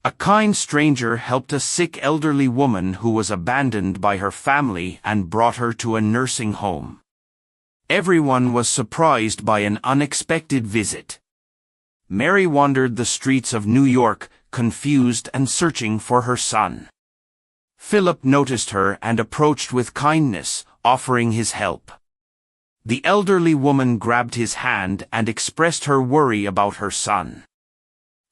A kind stranger helped a sick elderly woman who was abandoned by her family and brought her to a nursing home. Everyone was surprised by an unexpected visit. Mary wandered the streets of New York, confused and searching for her son. Philip noticed her and approached with kindness, offering his help. The elderly woman grabbed his hand and expressed her worry about her son.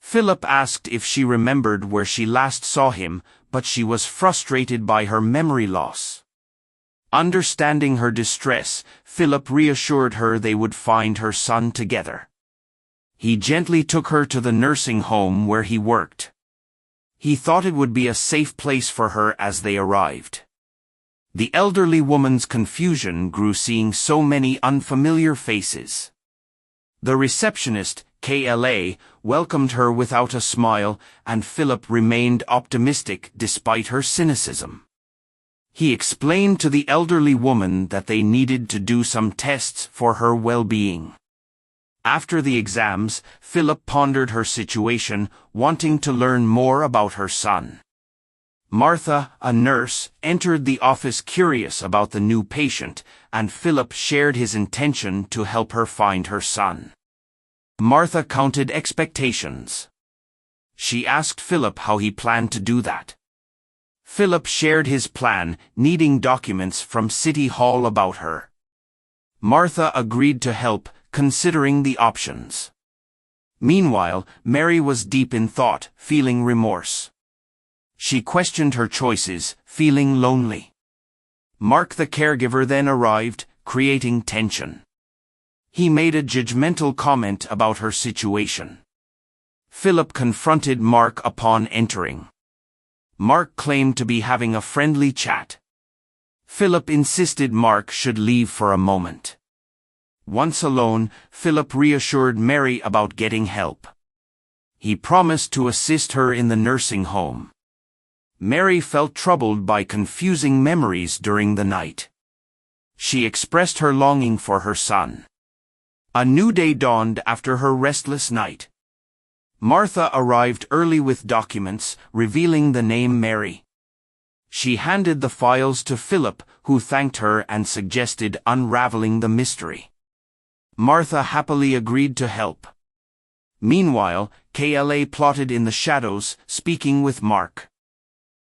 Philip asked if she remembered where she last saw him, but she was frustrated by her memory loss. Understanding her distress, Philip reassured her they would find her son together. He gently took her to the nursing home where he worked. He thought it would be a safe place for her as they arrived. The elderly woman's confusion grew seeing so many unfamiliar faces. The receptionist, KLA, welcomed her without a smile, and Philip remained optimistic despite her cynicism. He explained to the elderly woman that they needed to do some tests for her well-being. After the exams, Philip pondered her situation, wanting to learn more about her son. Martha, a nurse, entered the office curious about the new patient, and Philip shared his intention to help her find her son. Martha counted expectations. She asked Philip how he planned to do that. Philip shared his plan, needing documents from City Hall about her. Martha agreed to help, considering the options. Meanwhile, Mary was deep in thought, feeling remorse. She questioned her choices, feeling lonely. Mark the caregiver then arrived, creating tension. He made a judgmental comment about her situation. Philip confronted Mark upon entering. Mark claimed to be having a friendly chat. Philip insisted Mark should leave for a moment. Once alone, Philip reassured Mary about getting help. He promised to assist her in the nursing home. Mary felt troubled by confusing memories during the night. She expressed her longing for her son. A new day dawned after her restless night. Martha arrived early with documents, revealing the name Mary. She handed the files to Philip, who thanked her and suggested unraveling the mystery. Martha happily agreed to help. Meanwhile, KLA plotted in the shadows, speaking with Mark.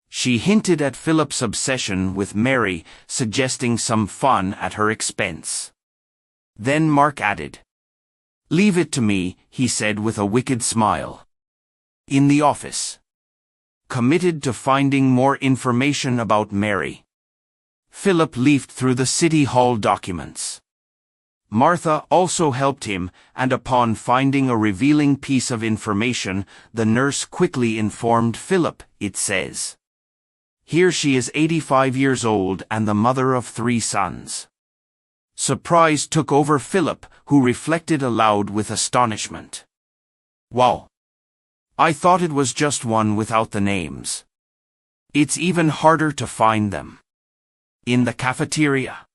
She hinted at Philip's obsession with Mary, suggesting some fun at her expense. Then Mark added, "Leave it to me," he said with a wicked smile. In the office. Committed to finding more information about Mary, Philip leafed through the City Hall documents. Martha also helped him, and upon finding a revealing piece of information, the nurse quickly informed Philip, it says, "Here she is 85 years old and the mother of 3 sons. Surprise took over Philip, who reflected aloud with astonishment. "Wow! I thought it was just one without the names. It's even harder to find them." In the cafeteria.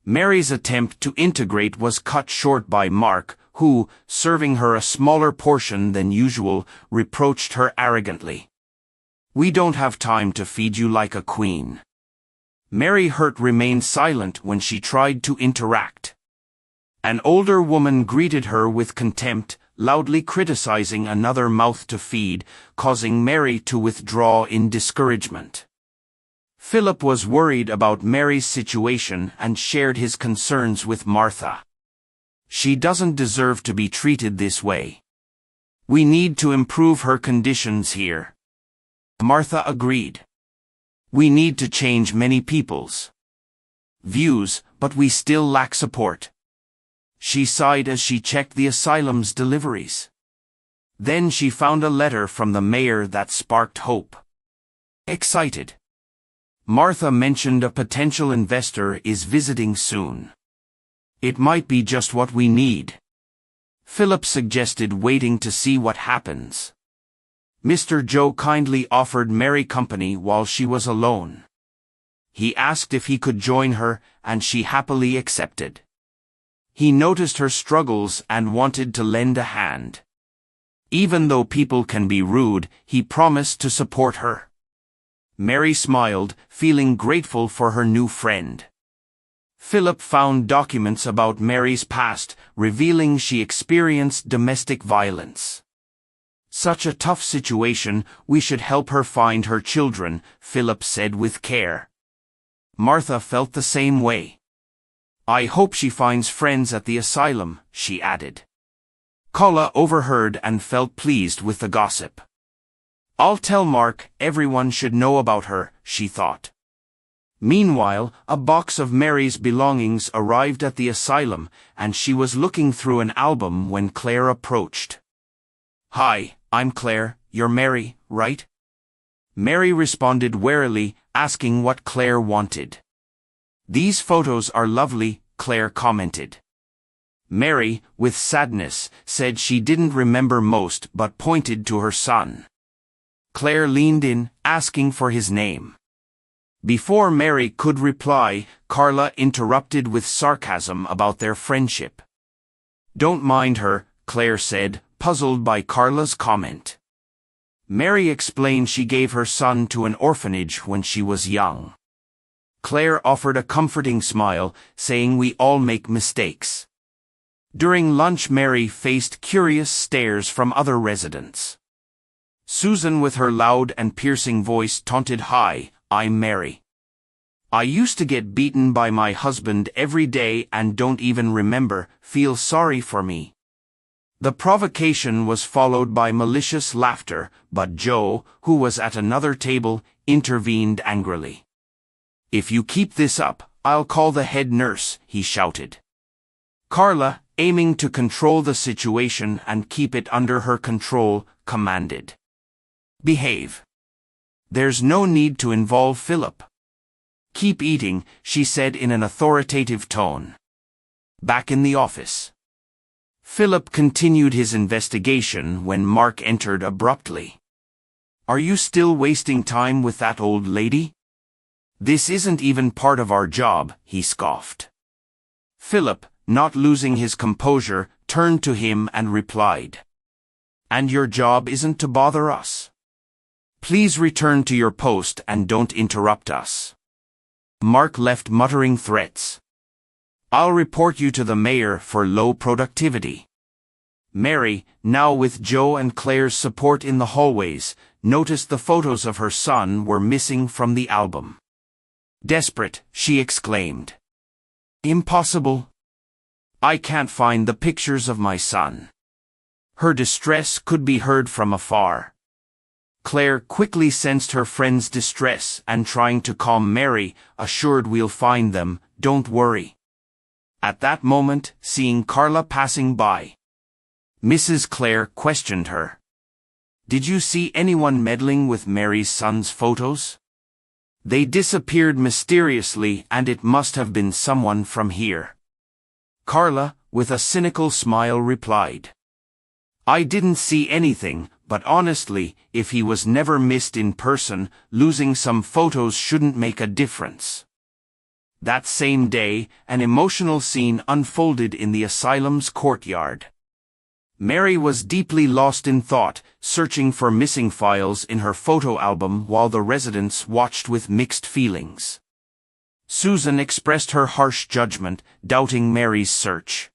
Mary's attempt to integrate was cut short by Mark, who, serving her a smaller portion than usual, reproached her arrogantly. "We don't have time to feed you like a queen." Mary Hurt remained silent when she tried to interact. An older woman greeted her with contempt, loudly criticizing another mouth to feed, causing Mary to withdraw in discouragement. Philip was worried about Mary's situation and shared his concerns with Martha. "She doesn't deserve to be treated this way. We need to improve her conditions here." Martha agreed. "We need to change many people's views, but we still lack support." She sighed as she checked the asylum's deliveries. Then she found a letter from the mayor that sparked hope. Excited. Martha mentioned a potential investor is visiting soon. "It might be just what we need." Philip suggested waiting to see what happens. Mr. Joe kindly offered Mary company while she was alone. He asked if he could join her, and she happily accepted. He noticed her struggles and wanted to lend a hand. Even though people can be rude, he promised to support her. Mary smiled, feeling grateful for her new friend. Philip found documents about Mary's past, revealing she experienced domestic violence. Such a tough situation, we should help her find her children, Philip said with care. Martha felt the same way. I hope she finds friends at the asylum, she added. Carla overheard and felt pleased with the gossip. I'll tell Mark, everyone should know about her, she thought. Meanwhile, a box of Mary's belongings arrived at the asylum, and she was looking through an album when Claire approached. Hi, I'm Claire, you're Mary, right? Mary responded warily, asking what Claire wanted. These photos are lovely, Claire commented. Mary, with sadness, said she didn't remember most but pointed to her son. Claire leaned in, asking for his name. Before Mary could reply, Carla interrupted with sarcasm about their friendship. Don't mind her, Claire said, puzzled by Carla's comment. Mary explained she gave her son to an orphanage when she was young. Claire offered a comforting smile, saying we all make mistakes. During lunch, Mary faced curious stares from other residents. Susan, with her loud and piercing voice, taunted, Hi, I'm Mary. I used to get beaten by my husband every day and don't even remember, feel sorry for me. The provocation was followed by malicious laughter, but Joe, who was at another table, intervened angrily. If you keep this up, I'll call the head nurse, he shouted. Carla, aiming to control the situation and keep it under her control, commanded. Behave. There's no need to involve Philip. Keep eating, she said in an authoritative tone. Back in the office. Philip continued his investigation when Mark entered abruptly. Are you still wasting time with that old lady? This isn't even part of our job, he scoffed. Philip, not losing his composure, turned to him and replied. And your job isn't to bother us? Please return to your post and don't interrupt us. Mark left muttering threats. I'll report you to the mayor for low productivity. Mary, now with Joe and Claire's support in the hallways, noticed the photos of her son were missing from the album. Desperate, she exclaimed. Impossible. I can't find the pictures of my son. Her distress could be heard from afar. Claire quickly sensed her friend's distress and, trying to calm Mary, assured we'll find them, don't worry. At that moment, seeing Carla passing by, Mrs. Claire questioned her. Did you see anyone meddling with Mary's son's photos? They disappeared mysteriously and it must have been someone from here. Carla, with a cynical smile, replied. I didn't see anything, but honestly, if he was never missed in person, losing some photos shouldn't make a difference. That same day, an emotional scene unfolded in the asylum's courtyard. Mary was deeply lost in thought, searching for missing files in her photo album while the residents watched with mixed feelings. Susan expressed her harsh judgment, doubting Mary's search.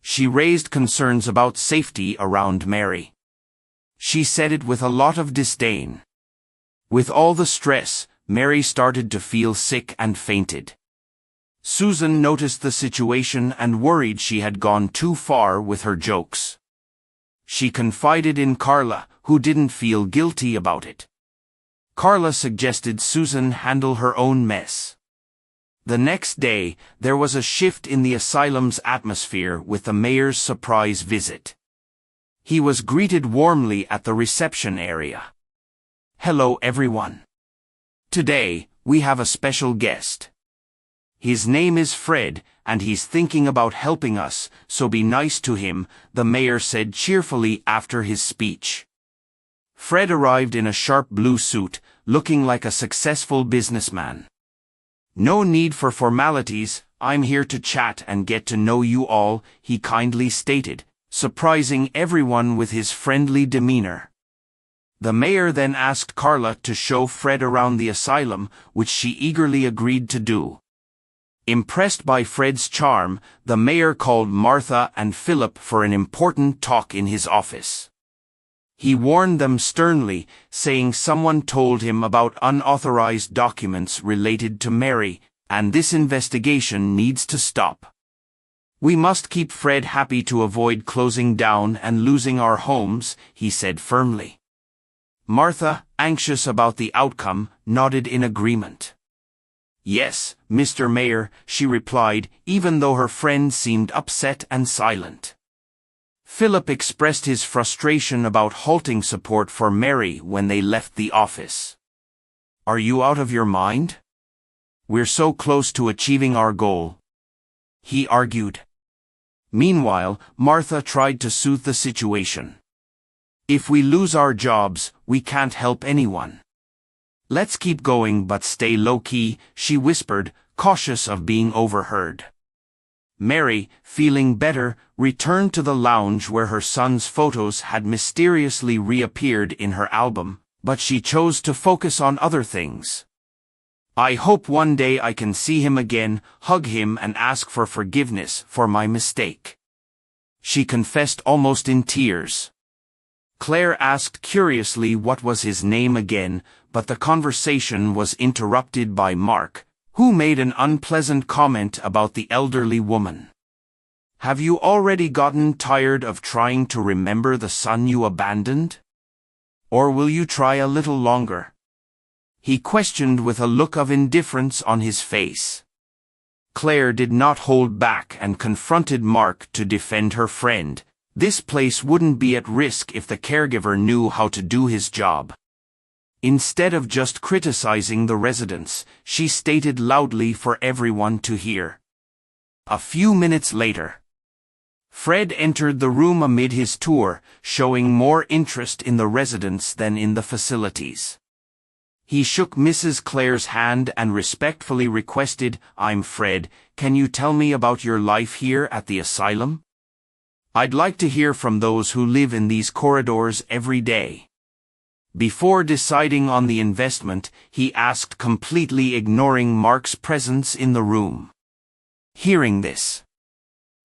She raised concerns about safety around Mary. She said it with a lot of disdain. With all the stress, Mary started to feel sick and fainted. Susan noticed the situation and worried she had gone too far with her jokes. She confided in Carla, who didn't feel guilty about it. Carla suggested Susan handle her own mess. The next day, there was a shift in the asylum's atmosphere with the mayor's surprise visit. He was greeted warmly at the reception area. Hello everyone. Today, we have a special guest. His name is Fred, and he's thinking about helping us, so be nice to him, the mayor said cheerfully after his speech. Fred arrived in a sharp blue suit, looking like a successful businessman. No need for formalities, I'm here to chat and get to know you all, he kindly stated, surprising everyone with his friendly demeanor. The mayor then asked Carla to show Fred around the asylum, which she eagerly agreed to do. Impressed by Fred's charm, the mayor called Martha and Philip for an important talk in his office. He warned them sternly, saying someone told him about unauthorized documents related to Mary, and this investigation needs to stop. We must keep Fred happy to avoid closing down and losing our homes, he said firmly. Martha, anxious about the outcome, nodded in agreement. Yes, Mr. Mayor, she replied, even though her friend seemed upset and silent. Philip expressed his frustration about halting support for Mary when they left the office. Are you out of your mind? We're so close to achieving our goal, he argued. Meanwhile, Martha tried to soothe the situation. If we lose our jobs, we can't help anyone. Let's keep going but stay low-key, she whispered, cautious of being overheard. Mary, feeling better, returned to the lounge where her son's photos had mysteriously reappeared in her album, but she chose to focus on other things. I hope one day I can see him again, hug him and ask for forgiveness for my mistake, she confessed almost in tears. Claire asked curiously what was his name again, but the conversation was interrupted by Mark, who made an unpleasant comment about the elderly woman. Have you already gotten tired of trying to remember the son you abandoned? Or will you try a little longer? He questioned with a look of indifference on his face. Claire did not hold back and confronted Mark to defend her friend. This place wouldn't be at risk if the caregiver knew how to do his job. Instead of just criticizing the residents, she stated loudly for everyone to hear. A few minutes later, Fred entered the room amid his tour, showing more interest in the residents than in the facilities. He shook Mrs. Clare's hand and respectfully requested, I'm Fred, can you tell me about your life here at the asylum? I'd like to hear from those who live in these corridors every day. Before deciding on the investment, he asked, completely ignoring Mark's presence in the room. Hearing this,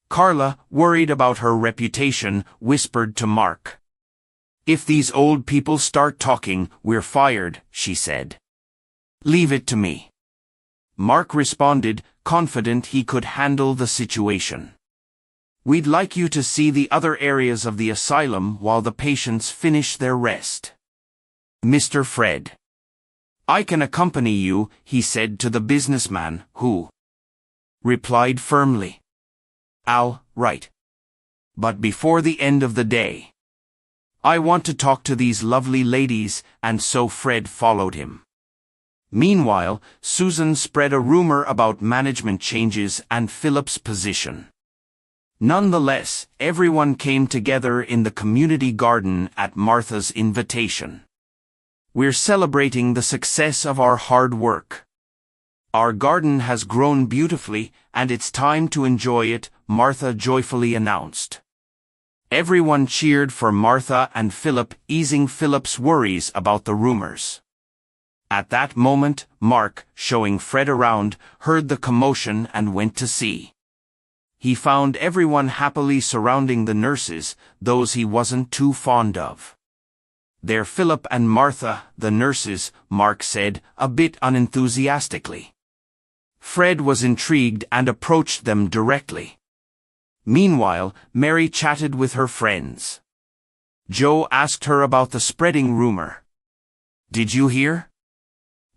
Carla, worried about her reputation, whispered to Mark. If these old people start talking, we're fired, she said. Leave it to me. Mark responded, confident he could handle the situation. We'd like you to see the other areas of the asylum while the patients finish their rest. Mr. Fred. I can accompany you, he said to the businessman, who replied firmly. All right. But before the end of the day, I want to talk to these lovely ladies, and so Fred followed him. Meanwhile, Susan spread a rumor about management changes and Philip's position. Nonetheless, everyone came together in the community garden at Martha's invitation. We're celebrating the success of our hard work. Our garden has grown beautifully, and it's time to enjoy it, Martha joyfully announced. Everyone cheered for Martha and Philip, easing Philip's worries about the rumors. At that moment, Mark, showing Fred around, heard the commotion and went to see. He found everyone happily surrounding the nurses, those he wasn't too fond of. They're Philip and Martha, the nurses, Mark said, a bit unenthusiastically. Fred was intrigued and approached them directly. Meanwhile, Mary chatted with her friends. Joe asked her about the spreading rumor. Did you hear?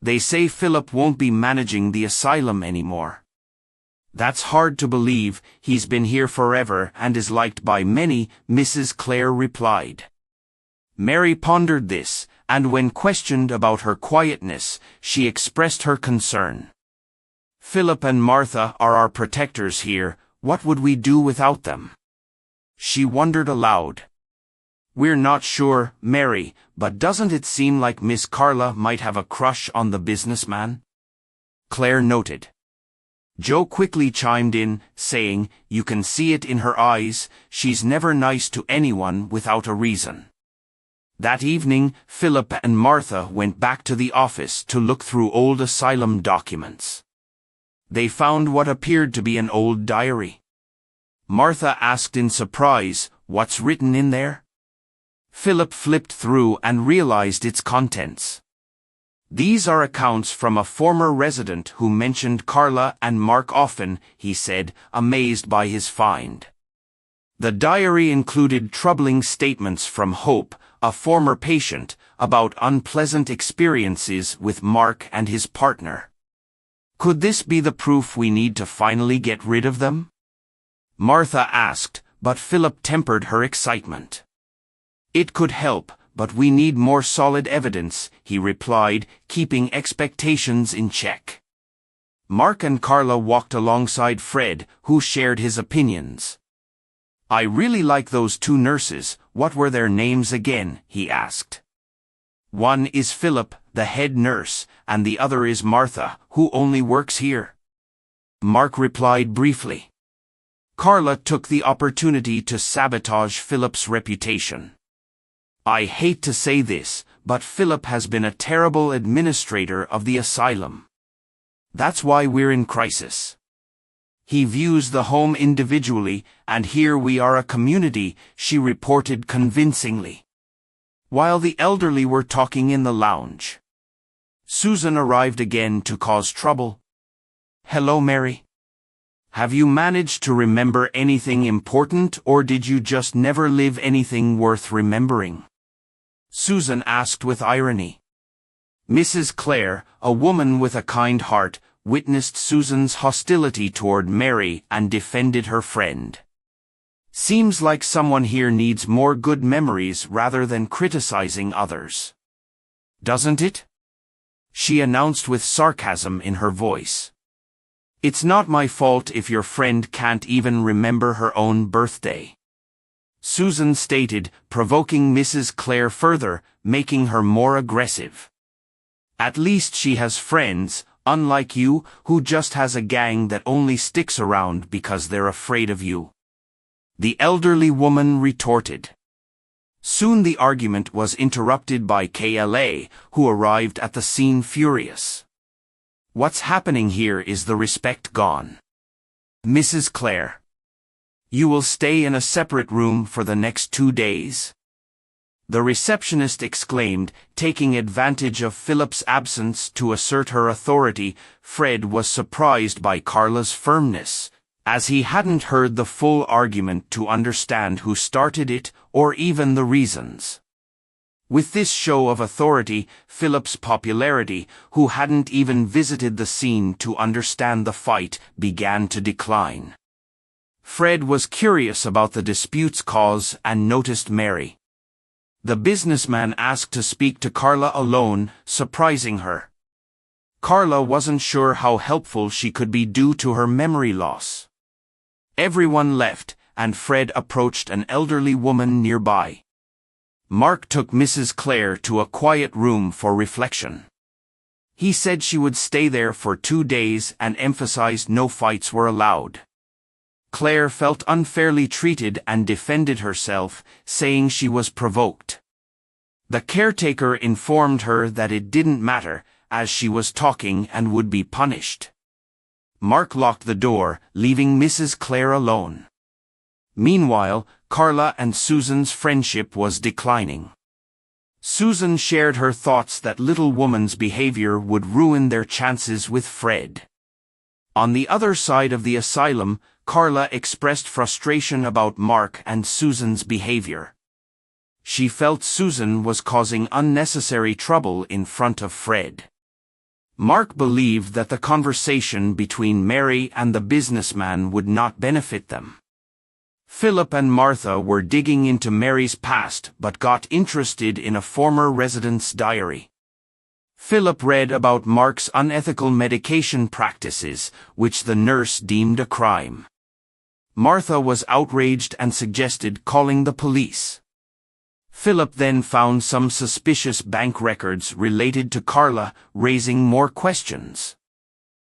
They say Philip won't be managing the asylum anymore. That's hard to believe, he's been here forever and is liked by many, Mrs. Clare replied. Mary pondered this, and when questioned about her quietness, she expressed her concern. Philip and Martha are our protectors here, what would we do without them? She wondered aloud. We're not sure, Mary, but doesn't it seem like Miss Carla might have a crush on the businessman? Claire noted. Joe quickly chimed in, saying, "You can see it in her eyes, she's never nice to anyone without a reason." That evening, Philip and Martha went back to the office to look through old asylum documents. They found what appeared to be an old diary. Martha asked in surprise, "What's written in there?" Philip flipped through and realized its contents. "These are accounts from a former resident who mentioned Carla and Mark often," he said, amazed by his find. The diary included troubling statements from Hope, a former patient, about unpleasant experiences with Mark and his partner. "Could this be the proof we need to finally get rid of them?" Martha asked, but Philip tempered her excitement. "It could help, but we need more solid evidence," he replied, keeping expectations in check. Mark and Carla walked alongside Fred, who shared his opinions. "I really like those two nurses. What were their names again?" he asked. "One is Philip, the head nurse, and the other is Martha, who only works here." Mark replied briefly. Carla took the opportunity to sabotage Philip's reputation. "I hate to say this, but Philip has been a terrible administrator of the asylum. That's why we're in crisis. He views the home individually, and here we are a community," she reported convincingly. While the elderly were talking in the lounge, Susan arrived again to cause trouble. "Hello, Mary. Have you managed to remember anything important, or did you just never live anything worth remembering?" Susan asked with irony. Mrs. Clare, a woman with a kind heart, witnessed Susan's hostility toward Mary and defended her friend. "Seems like someone here needs more good memories rather than criticizing others. Doesn't it?" she announced with sarcasm in her voice. "It's not my fault if your friend can't even remember her own birthday," Susan stated, provoking Mrs. Clare further, making her more aggressive. "At least she has friends, unlike you, who just has a gang that only sticks around because they're afraid of you," the elderly woman retorted. Soon the argument was interrupted by Kla, who arrived at the scene furious. "What's happening here? Is the respect gone? Mrs. Clare, you will stay in a separate room for the next 2 days," the receptionist exclaimed, taking advantage of Philip's absence to assert her authority. Fred was surprised by Carla's firmness, as he hadn't heard the full argument to understand who started it, or even the reasons. With this show of authority, Philip's popularity, who hadn't even visited the scene to understand the fight, began to decline. Fred was curious about the dispute's cause and noticed Mary. The businessman asked to speak to Carla alone, surprising her. Carla wasn't sure how helpful she could be due to her memory loss. Everyone left, and Fred approached an elderly woman nearby. Mark took Mrs. Clare to a quiet room for reflection. He said she would stay there for 2 days and emphasized no fights were allowed. Claire felt unfairly treated and defended herself, saying she was provoked. The caretaker informed her that it didn't matter, as she was talking and would be punished. Mark locked the door, leaving Mrs. Clare alone. Meanwhile, Carla and Susan's friendship was declining. Susan shared her thoughts that little woman's behavior would ruin their chances with Fred. On the other side of the asylum, Carla expressed frustration about Mark and Susan's behavior. She felt Susan was causing unnecessary trouble in front of Fred. Mark believed that the conversation between Mary and the businessman would not benefit them. Philip and Martha were digging into Mary's past but got interested in a former resident's diary. Philip read about Mark's unethical medication practices, which the nurse deemed a crime. Martha was outraged and suggested calling the police. Philip then found some suspicious bank records related to Carla, raising more questions.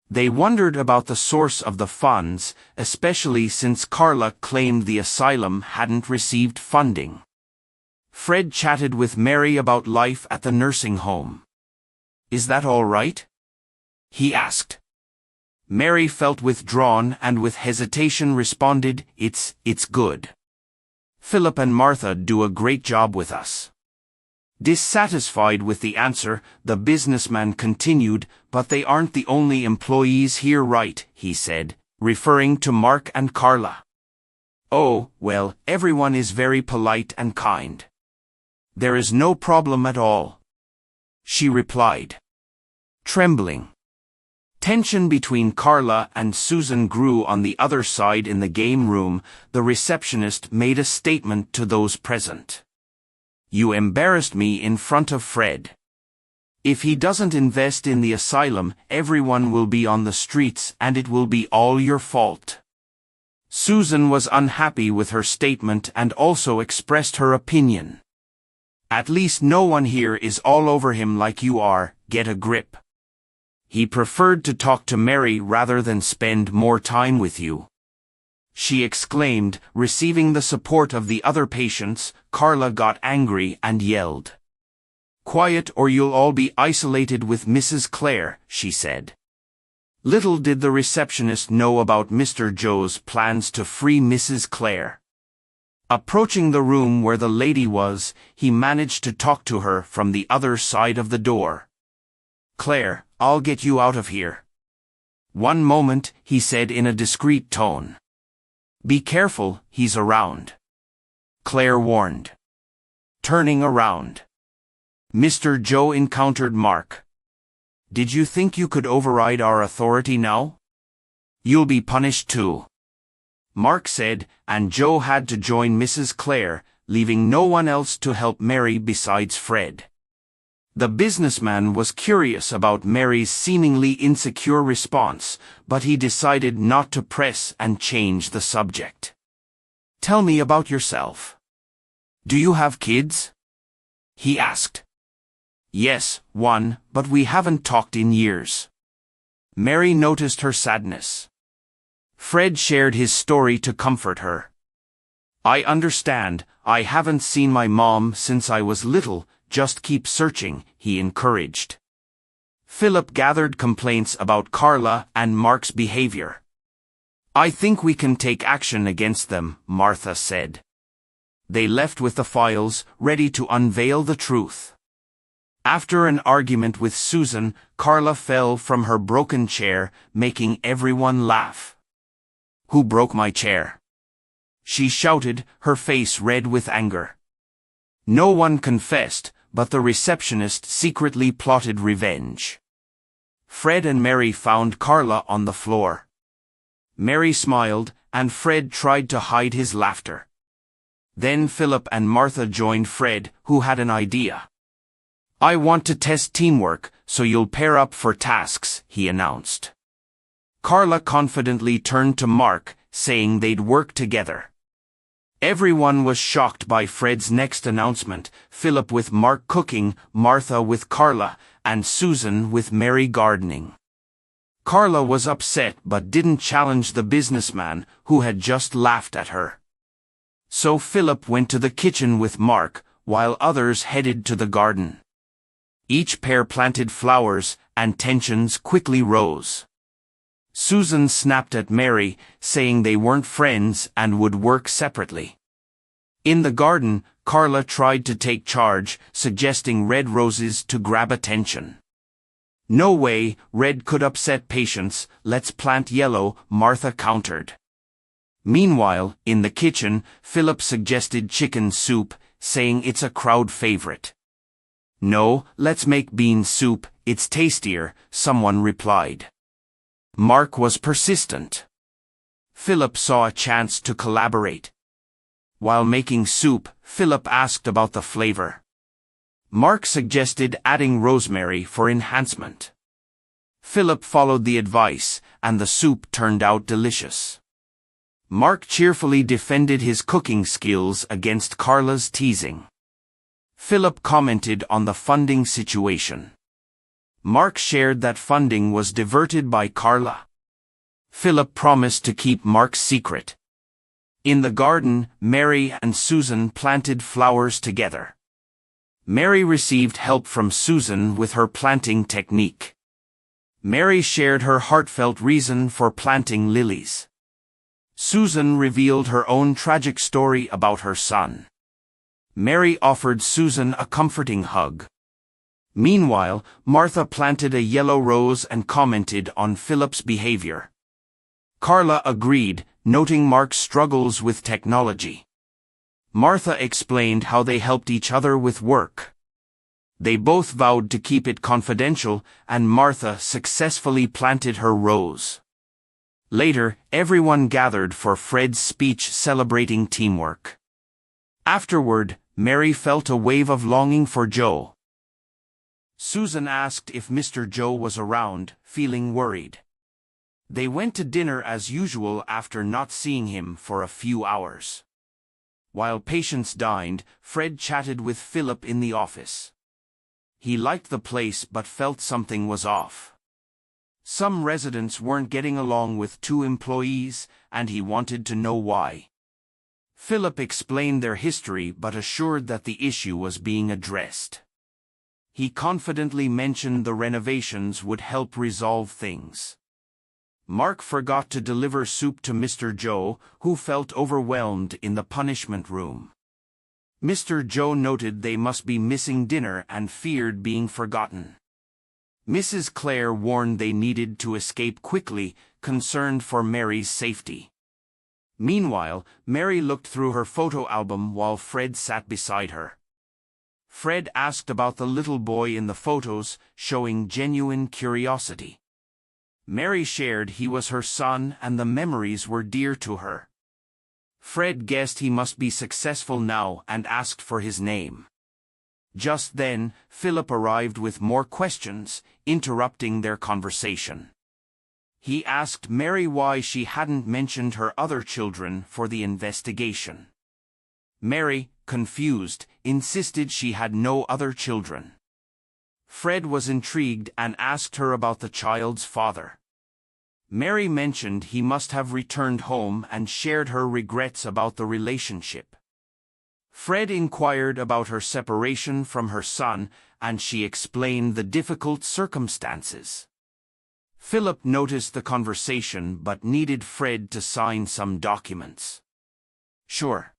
They wondered about the source of the funds, especially since Carla claimed the asylum hadn't received funding. Fred chatted with Mary about life at the nursing home. "Is that all right?" he asked. Mary felt withdrawn and with hesitation responded, It's good. Philip and Martha do a great job with us." Dissatisfied with the answer, the businessman continued, "But they aren't the only employees here, right?" he said, referring to Mark and Carla. "Oh, well, everyone is very polite and kind. There is no problem at all," she replied, trembling. Tension between Carla and Susan grew on the other side in the game room. The receptionist made a statement to those present. "You embarrassed me in front of Fred. If he doesn't invest in the asylum, everyone will be on the streets and it will be all your fault." Susan was unhappy with her statement and also expressed her opinion. "At least no one here is all over him like you are, get a grip. He preferred to talk to Mary rather than spend more time with you," she exclaimed. Receiving the support of the other patients, Carla got angry and yelled. "Quiet or you'll all be isolated with Mrs. Clare," she said. Little did the receptionist know about Mr. Joe's plans to free Mrs. Clare. Approaching the room where the lady was, he managed to talk to her from the other side of the door. "Clare, I'll get you out of here." "One moment," he said in a discreet tone. "Be careful, he's around," Claire warned. Turning around, Mr. Joe encountered Mark. "Did you think you could override our authority now? You'll be punished too," Mark said, and Joe had to join Mrs. Clare, leaving no one else to help Mary besides Fred. The businessman was curious about Mary's seemingly insecure response, but he decided not to press and change the subject. "Tell me about yourself. Do you have kids?" he asked. "Yes, one, but we haven't talked in years." Mary noticed her sadness. Fred shared his story to comfort her. "I understand, I haven't seen my mom since I was little. Just keep searching," he encouraged. Philip gathered complaints about Carla and Mark's behavior. "I think we can take action against them," Martha said. They left with the files, ready to unveil the truth. After an argument with Susan, Carla fell from her broken chair, making everyone laugh. "Who broke my chair?" she shouted, her face red with anger. No one confessed, but the receptionist secretly plotted revenge. Fred and Mary found Carla on the floor. Mary smiled, and Fred tried to hide his laughter. Then Philip and Martha joined Fred, who had an idea. "I want to test teamwork, so you'll pair up for tasks," he announced. Carla confidently turned to Mark, saying they'd work together. Everyone was shocked by Fred's next announcement, Philip with Mark cooking, Martha with Carla, and Susan with Mary gardening. Carla was upset but didn't challenge the businessman, who had just laughed at her. So Philip went to the kitchen with Mark, while others headed to the garden. Each pair planted flowers, and tensions quickly rose. Susan snapped at Mary, saying they weren't friends and would work separately. In the garden, Carla tried to take charge, suggesting red roses to grab attention. "No way, red could upset patients, let's plant yellow," Martha countered. Meanwhile, in the kitchen, Philip suggested chicken soup, saying it's a crowd favorite. "No, let's make bean soup, it's tastier," someone replied. Mark was persistent. Philip saw a chance to collaborate. While making soup, Philip asked about the flavor. Mark suggested adding rosemary for enhancement. Philip followed the advice, and the soup turned out delicious. Mark cheerfully defended his cooking skills against Carla's teasing. Philip commented on the funding situation. Mark shared that funding was diverted by Carla. Philip promised to keep Mark's secret. In the garden, Mary and Susan planted flowers together. Mary received help from Susan with her planting technique. Mary shared her heartfelt reason for planting lilies. Susan revealed her own tragic story about her son. Mary offered Susan a comforting hug. Meanwhile, Martha planted a yellow rose and commented on Philip's behavior. Carla agreed, noting Mark's struggles with technology. Martha explained how they helped each other with work. They both vowed to keep it confidential, and Martha successfully planted her rose. Later, everyone gathered for Fred's speech celebrating teamwork. Afterward, Mary felt a wave of longing for Joe. Susan asked if Mr. Joe was around, feeling worried. They went to dinner as usual after not seeing him for a few hours. While patients dined, Fred chatted with Philip in the office. He liked the place but felt something was off. Some residents weren't getting along with two employees, and he wanted to know why. Philip explained their history but assured that the issue was being addressed. He confidently mentioned the renovations would help resolve things. Mark forgot to deliver soup to Mr. Joe, who felt overwhelmed in the punishment room. Mr. Joe noted they must be missing dinner and feared being forgotten. Mrs. Clare warned they needed to escape quickly, concerned for Mary's safety. Meanwhile, Mary looked through her photo album while Fred sat beside her. Fred asked about the little boy in the photos, showing genuine curiosity. Mary shared he was her son and the memories were dear to her. Fred guessed he must be successful now and asked for his name. Just then, Philip arrived with more questions, interrupting their conversation. He asked Mary why she hadn't mentioned her other children for the investigation. Mary, confused, insisted she had no other children. Fred was intrigued and asked her about the child's father. Mary mentioned he must have returned home and shared her regrets about the relationship. Fred inquired about her separation from her son, and she explained the difficult circumstances. Philip noticed the conversation but needed Fred to sign some documents. Sure.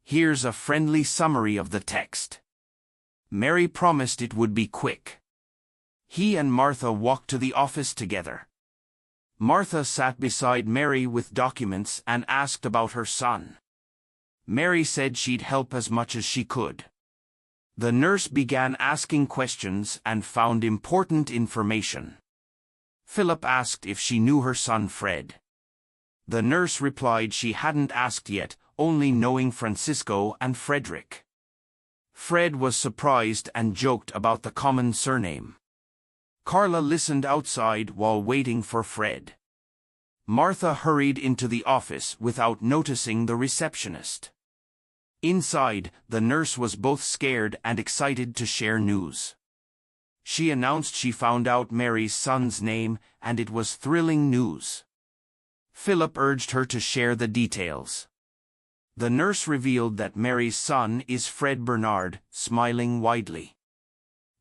Here's a friendly summary of the text. Mary promised it would be quick. He and Martha walked to the office together. Martha sat beside Mary with documents and asked about her son. Mary said she'd help as much as she could. The nurse began asking questions and found important information. Philip asked if she knew her son Fred. The nurse replied she hadn't asked yet, only knowing Francisco and Frederick. Fred was surprised and joked about the common surname. Carla listened outside while waiting for Fred. Martha hurried into the office without noticing the receptionist. Inside, the nurse was both scared and excited to share news. She announced she found out Mary's son's name, and it was thrilling news. Philip urged her to share the details. The nurse revealed that Mary's son is Fred Bernard, smiling widely.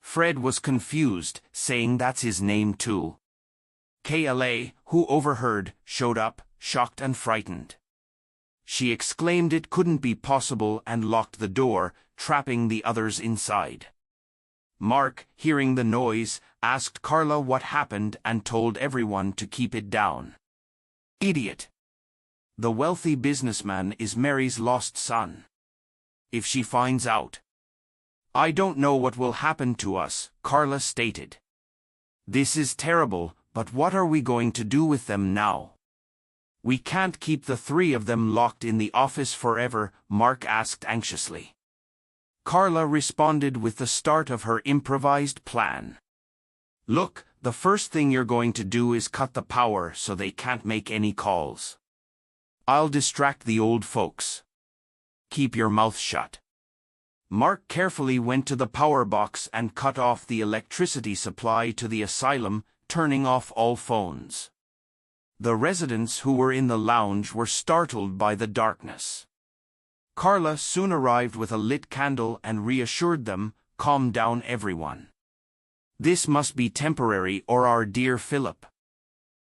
Fred was confused, saying that's his name too. Kayla, who overheard, showed up, shocked and frightened. She exclaimed it couldn't be possible and locked the door, trapping the others inside. Mark, hearing the noise, asked Carla what happened and told everyone to keep it down. Idiot! The wealthy businessman is Mary's lost son. If she finds out, I don't know what will happen to us, Carla stated. This is terrible, but what are we going to do with them now? We can't keep the three of them locked in the office forever, Mark asked anxiously. Carla responded with the start of her improvised plan. Look, the first thing you're going to do is cut the power so they can't make any calls. I'll distract the old folks. Keep your mouth shut. Mark carefully went to the power box and cut off the electricity supply to the asylum, turning off all phones. The residents who were in the lounge were startled by the darkness. Carla soon arrived with a lit candle and reassured them, "Calm down, everyone. This must be temporary, or our dear Philip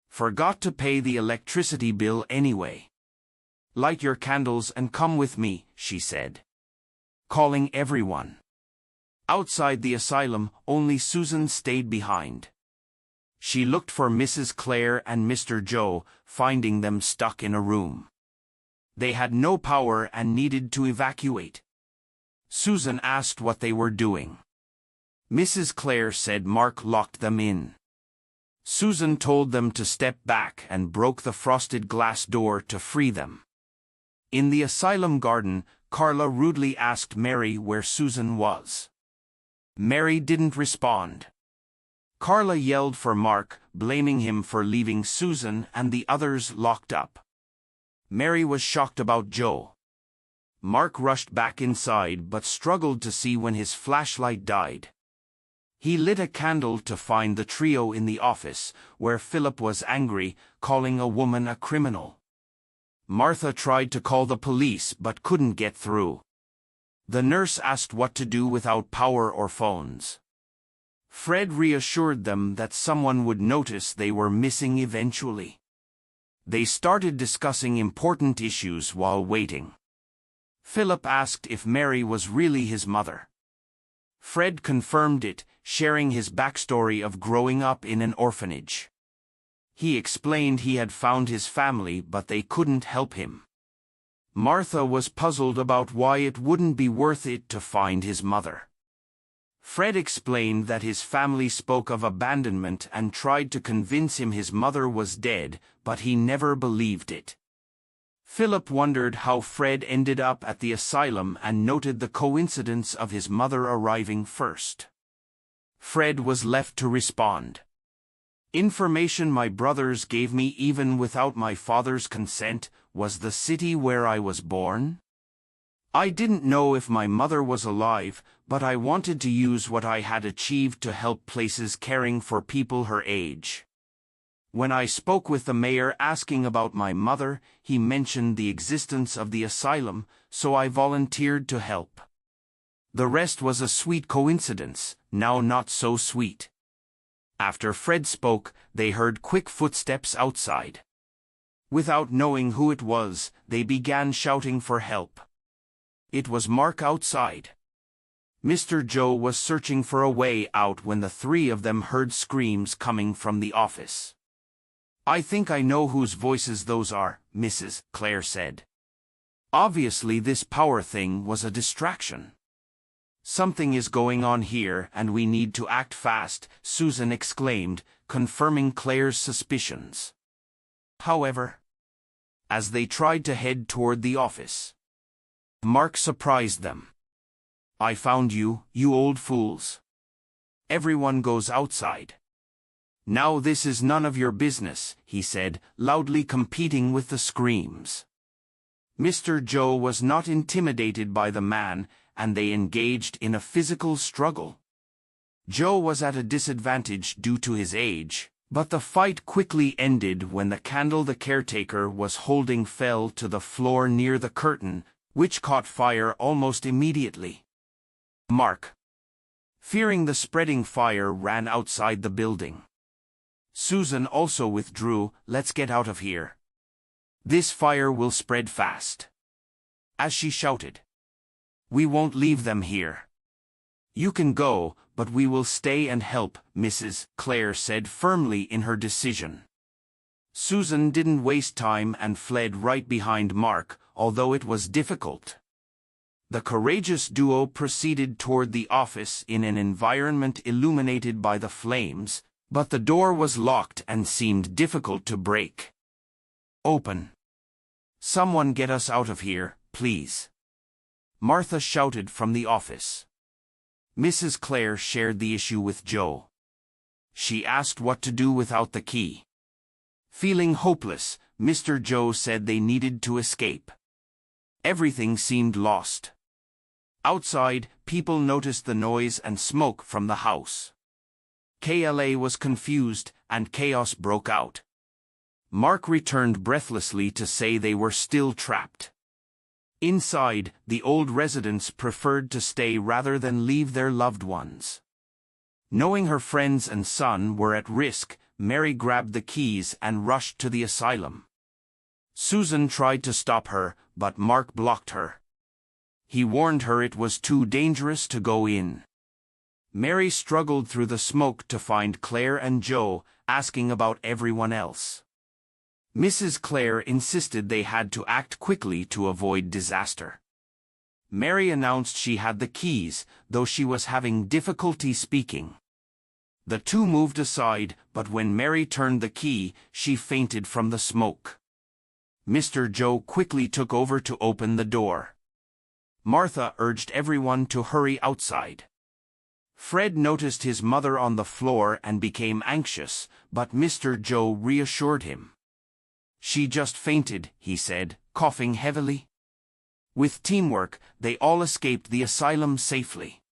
forgot to pay the electricity bill anyway. Light your candles and come with me," she said, calling everyone. Outside the asylum, only Susan stayed behind. She looked for Mrs. Clare and Mr. Joe, finding them stuck in a room. They had no power and needed to evacuate. Susan asked what they were doing. Mrs. Clare said Mark locked them in. Susan told them to step back and broke the frosted glass door to free them. In the asylum garden, Carla rudely asked Mary where Susan was. Mary didn't respond. Carla yelled for Mark, blaming him for leaving Susan and the others locked up. Mary was shocked about Joe. Mark rushed back inside but struggled to see when his flashlight died. He lit a candle to find the trio in the office, where Philip was angry, calling a woman a criminal. Martha tried to call the police but couldn't get through. The nurse asked what to do without power or phones. Fred reassured them that someone would notice they were missing eventually. They started discussing important issues while waiting. Philip asked if Mary was really his mother. Fred confirmed it, sharing his backstory of growing up in an orphanage. He explained he had found his family but they couldn't help him. Martha was puzzled about why it wouldn't be worth it to find his mother. Fred explained that his family spoke of abandonment and tried to convince him his mother was dead, but he never believed it. Philip wondered how Fred ended up at the asylum and noted the coincidence of his mother arriving first. Fred was left to respond. "Information my brothers gave me even without my father's consent was the city where I was born. I didn't know if my mother was alive, but I wanted to use what I had achieved to help places caring for people her age. When I spoke with the mayor asking about my mother, he mentioned the existence of the asylum, so I volunteered to help. The rest was a sweet coincidence, now not so sweet." After Fred spoke, they heard quick footsteps outside. Without knowing who it was, they began shouting for help. It was Mark outside. Mr. Joe was searching for a way out when the three of them heard screams coming from the office. "I think I know whose voices those are," Mrs. Clare said. "Obviously this power thing was a distraction. Something is going on here and we need to act fast," Susan exclaimed, confirming Claire's suspicions. However, as they tried to head toward the office, Mark surprised them. "I found you, you old fools. Everyone goes outside. Now this is none of your business," he said, loudly competing with the screams. Mr. Joe was not intimidated by the man, and they engaged in a physical struggle. Joe was at a disadvantage due to his age, but the fight quickly ended when the candle the caretaker was holding fell to the floor near the curtain, which caught fire almost immediately. Mark, fearing the spreading fire, ran outside the building. Susan also withdrew. "Let's get out of here. This fire will spread fast." As she shouted, "We won't leave them here. You can go, but we will stay and help," Mrs. Clare said firmly in her decision. Susan didn't waste time and fled right behind Mark, although it was difficult. The courageous duo proceeded toward the office in an environment illuminated by the flames, but the door was locked and seemed difficult to break. "Open. Someone get us out of here, please," Martha shouted from the office. Mrs. Clare shared the issue with Joe. She asked what to do without the key. Feeling hopeless, Mr. Joe said they needed to escape. Everything seemed lost. Outside, people noticed the noise and smoke from the house. Kla was confused, and chaos broke out. Mark returned breathlessly to say they were still trapped. Inside, the old residents preferred to stay rather than leave their loved ones. Knowing her friends and son were at risk, Mary grabbed the keys and rushed to the asylum. Susan tried to stop her, but Mark blocked her. He warned her it was too dangerous to go in. Mary struggled through the smoke to find Claire and Joe, asking about everyone else. Mrs. Claire insisted they had to act quickly to avoid disaster. Mary announced she had the keys, though she was having difficulty speaking. The two moved aside, but when Mary turned the key, she fainted from the smoke. Mr. Joe quickly took over to open the door. Martha urged everyone to hurry outside. Fred noticed his mother on the floor and became anxious, but Mr. Joe reassured him. "She just fainted," he said, coughing heavily. With teamwork, they all escaped the asylum safely.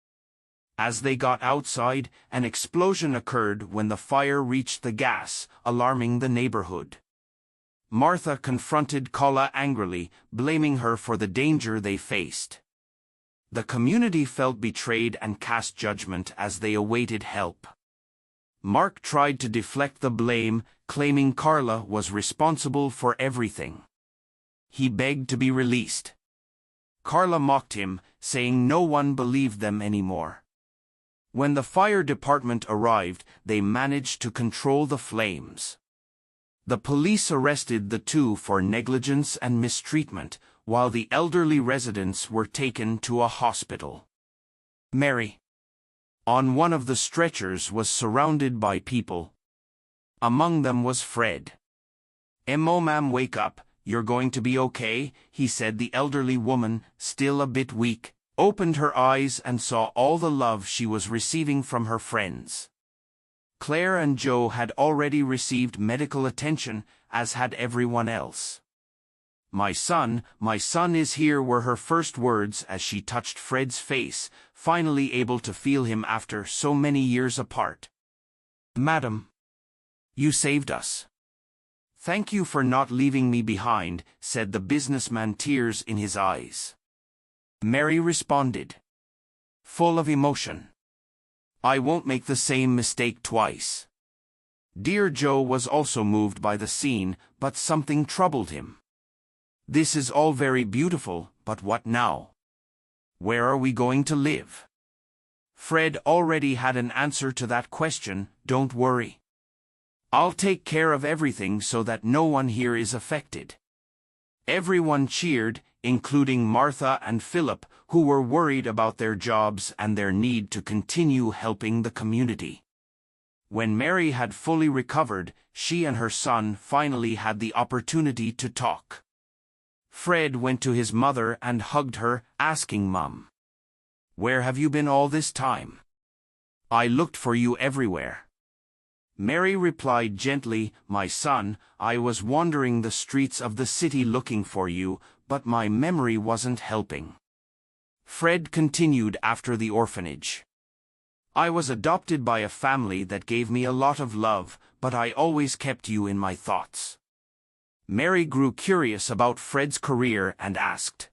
As they got outside, an explosion occurred when the fire reached the gas, alarming the neighborhood. Martha confronted Kala angrily, blaming her for the danger they faced. The community felt betrayed and cast judgment as they awaited help. Mark tried to deflect the blame, claiming Carla was responsible for everything. He begged to be released. Carla mocked him, saying no one believed them anymore. When the fire department arrived, they managed to control the flames. The police arrested the two for negligence and mistreatment, while the elderly residents were taken to a hospital. Mary, on one of the stretchers, was surrounded by people. Among them was Fred. "Ma'am, wake up, you're going to be okay," he said. The elderly woman, still a bit weak, opened her eyes and saw all the love she was receiving from her friends. Claire and Joe had already received medical attention, as had everyone else. My son is here," were her first words as she touched Fred's face, finally able to feel him after so many years apart. "Madam, you saved us." "Thank you for not leaving me behind," said the businessman, tears in his eyes. Mary responded, full of emotion, "I won't make the same mistake twice." Dear Joe was also moved by the scene, but something troubled him. "This is all very beautiful, but what now? Where are we going to live?" Fred already had an answer to that question. "Don't worry. I'll take care of everything so that no one here is affected." Everyone cheered, including Martha and Philip, who were worried about their jobs and their need to continue helping the community. When Mary had fully recovered, she and her son finally had the opportunity to talk. Fred went to his mother and hugged her, asking, "Mom, where have you been all this time? I looked for you everywhere." Mary replied gently, "My son, I was wandering the streets of the city looking for you, but my memory wasn't helping." Fred continued after the orphanage. "I was adopted by a family that gave me a lot of love, but I always kept you in my thoughts." Mary grew curious about Fred's career and asked,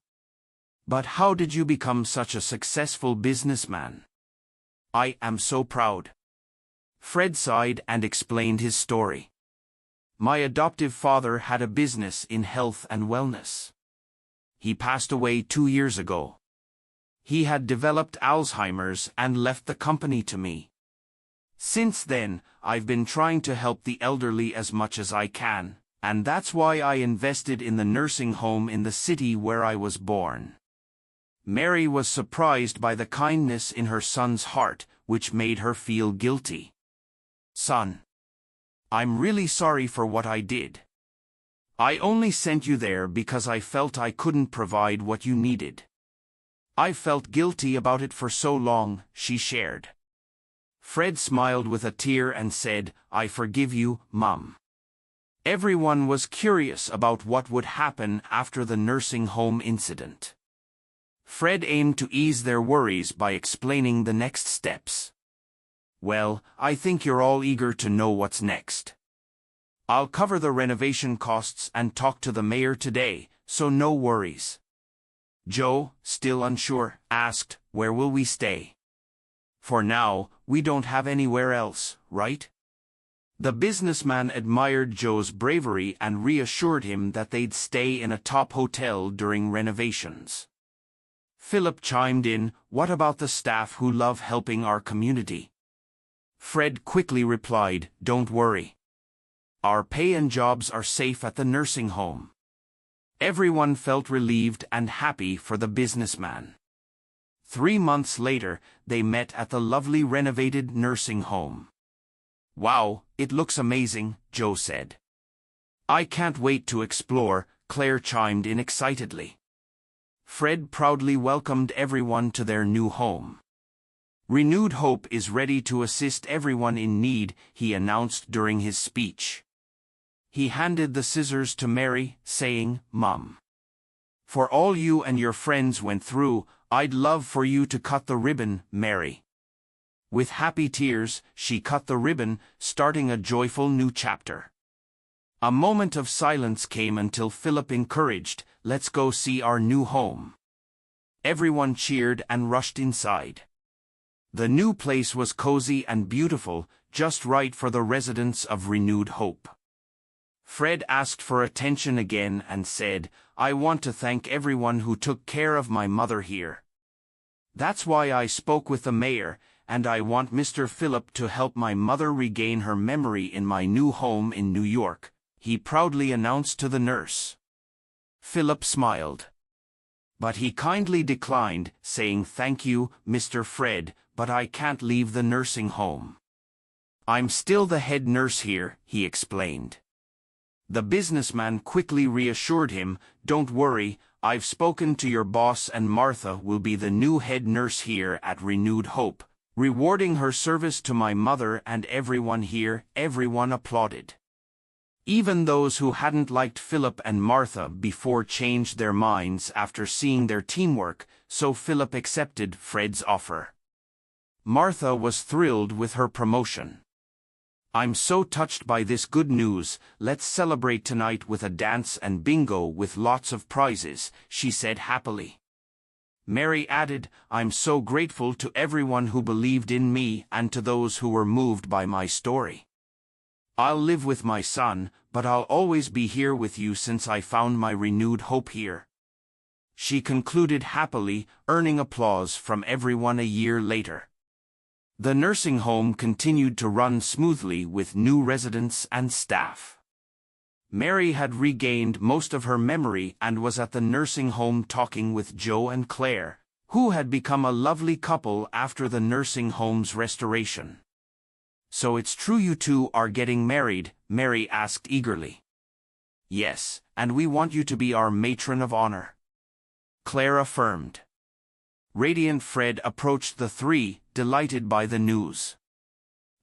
"But how did you become such a successful businessman?" "I am so proud." Fred sighed and explained his story. "My adoptive father had a business in health and wellness. He passed away 2 years ago. He had developed Alzheimer's and left the company to me. Since then, I've been trying to help the elderly as much as I can, and that's why I invested in the nursing home in the city where I was born." Mary was surprised by the kindness in her son's heart, which made her feel guilty. "Son, I'm really sorry for what I did. I only sent you there because I felt I couldn't provide what you needed. I felt guilty about it for so long," she shared. Fred smiled with a tear and said, "I forgive you, Mom." Everyone was curious about what would happen after the nursing home incident. Fred aimed to ease their worries by explaining the next steps. Well, I think you're all eager to know what's next. I'll cover the renovation costs and talk to the mayor today, so no worries. Joe, still unsure, asked, where will we stay? For now, we don't have anywhere else, right? The businessman admired Joe's bravery and reassured him that they'd stay in a top hotel during renovations. Philip chimed in, what about the staff who love helping our community? Fred quickly replied, don't worry. Our pay and jobs are safe at the nursing home. Everyone felt relieved and happy for the businessman. 3 months later, they met at the lovely renovated nursing home. Wow, it looks amazing, Joe said. I can't wait to explore, Claire chimed in excitedly. Fred proudly welcomed everyone to their new home. Renewed Hope is ready to assist everyone in need, he announced during his speech. He handed the scissors to Mary, saying, Mom. For all you and your friends went through, I'd love for you to cut the ribbon, Mary. With happy tears, she cut the ribbon, starting a joyful new chapter. A moment of silence came until Philip encouraged, let's go see our new home. Everyone cheered and rushed inside. The new place was cozy and beautiful, just right for the residents of Renewed Hope. Fred asked for attention again and said, I want to thank everyone who took care of my mother here. That's why I spoke with the mayor, and I want Mr. Philip to help my mother regain her memory in my new home in New York, he proudly announced to the nurse. Philip smiled. But he kindly declined, saying thank you, Mr. Fred, but I can't leave the nursing home. I'm still the head nurse here, he explained. The businessman quickly reassured him, don't worry, I've spoken to your boss and Martha will be the new head nurse here at Renewed Hope, rewarding her service to my mother and everyone here. Everyone applauded. Even those who hadn't liked Philip and Martha before changed their minds after seeing their teamwork, so Philip accepted Fred's offer. Martha was thrilled with her promotion. I'm so touched by this good news, let's celebrate tonight with a dance and bingo with lots of prizes, she said happily. Mary added, I'm so grateful to everyone who believed in me and to those who were moved by my story. I'll live with my son, but I'll always be here with you since I found my renewed hope here. She concluded happily, earning applause from everyone a year later. The nursing home continued to run smoothly with new residents and staff. Mary had regained most of her memory and was at the nursing home talking with Joe and Claire, who had become a lovely couple after the nursing home's restoration. So it's true you two are getting married? Mary asked eagerly. Yes, and we want you to be our matron of honor, Claire affirmed. Radiant Fred approached the three, delighted by the news.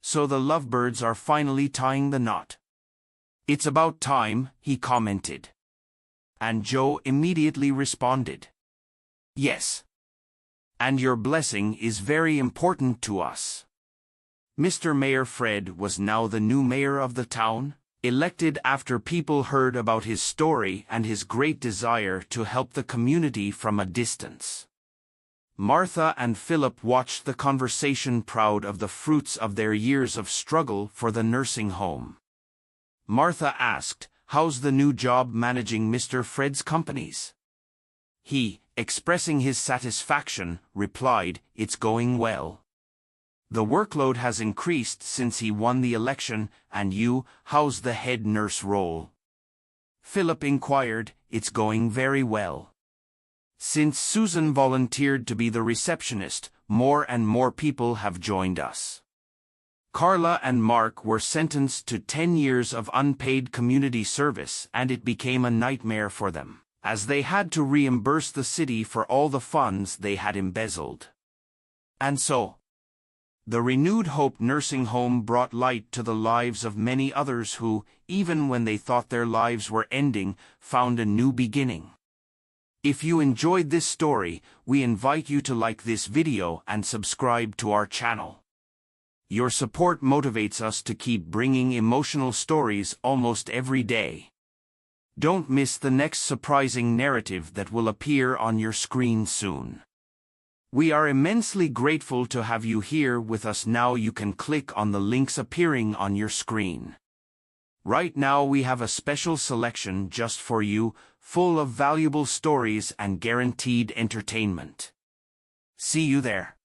So the lovebirds are finally tying the knot. It's about time, he commented. And Joe immediately responded. Yes. And your blessing is very important to us. Mr. Mayor Fred was now the new mayor of the town, elected after people heard about his story and his great desire to help the community from a distance. Martha and Philip watched the conversation, proud of the fruits of their years of struggle for the nursing home. Martha asked, how's the new job managing Mr. Fred's companies? He, expressing his satisfaction, replied, it's going well. The workload has increased since he won the election, and you, how's the head nurse role? Philip inquired, it's going very well. Since Susan volunteered to be the receptionist, more and more people have joined us. Carla and Mark were sentenced to 10 years of unpaid community service, and it became a nightmare for them, as they had to reimburse the city for all the funds they had embezzled. And so, the Renewed Hope nursing home brought light to the lives of many others who, even when they thought their lives were ending, found a new beginning. If you enjoyed this story, we invite you to like this video and subscribe to our channel. Your support motivates us to keep bringing emotional stories almost every day. Don't miss the next surprising narrative that will appear on your screen soon. We are immensely grateful to have you here with us. Now you can click on the links appearing on your screen. Right now we have a special selection just for you, full of valuable stories and guaranteed entertainment. See you there.